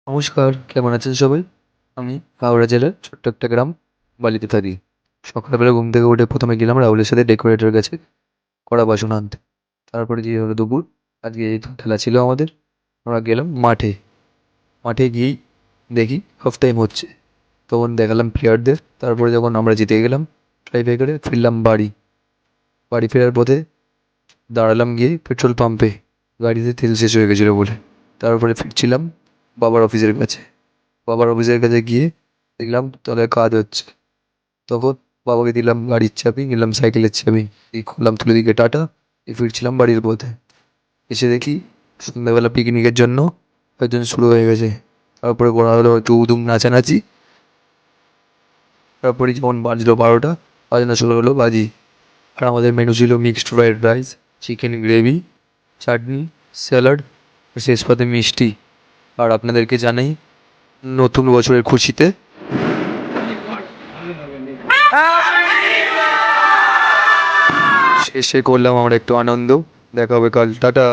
নমস্কার, কেমন আছেন সবাই? আমি হাওড়া জেলার ছোট্ট একটা গ্রাম বালিতে থাকি। সকালবেলা ঘুম থেকে উঠে প্রথমে গেলাম রাহুলের সাথে ডেকোরেটরের কাছে কড়া বাসন আনতে। তারপরে যে হলো দুপুর, আজকে যেহেতু খেলা ছিল আমাদের, আমরা গেলাম মাঠে। মাঠে গিয়েই দেখি হাফ টাইম হচ্ছে। তখন দেখালাম প্লেয়ারদের। তারপরে যখন আমরা জিতে গেলাম ট্রাই করে ফিরলাম বাড়ি। বাড়ি ফেরার পথে দাঁড়ালাম গিয়ে পেট্রোল পাম্পে, গাড়িতে তেল শেষ হয়ে গেছিলো বলে। তারপরে ফিরছিলাম বাবার অফিসের কাছে। বাবার অফিসের কাছে গিয়ে দেখলাম তলায় কাজ হচ্ছে। তখন বাবাকে দিলাম গাড়ির চাবি, নিলাম সাইকেলের চাবি, এই খুললাম তুলে দিকে টাটা, এই ফিরছিলাম বাড়ির পথে। এসে দেখি সন্ধ্যাবেলা পিকনিকের জন্য আয়োজন শুরু হয়ে গেছে। তারপরে করা হলো একটু উদুম নাচানাচি। তারপরে যখন বাজলো 12টা, বাজনা শুরু হলো বাজি। আর আমাদের মেনু ছিল mixed fried rice, chicken gravy, চাটনি, স্যালাড, শেষ পাতে মিষ্টি। আর আপনাদেরকে জানাই, নতুন বছরের খুশিতে শেষে করলাম আমরা একটু আনন্দ। দেখা হবে কাল, টাটা।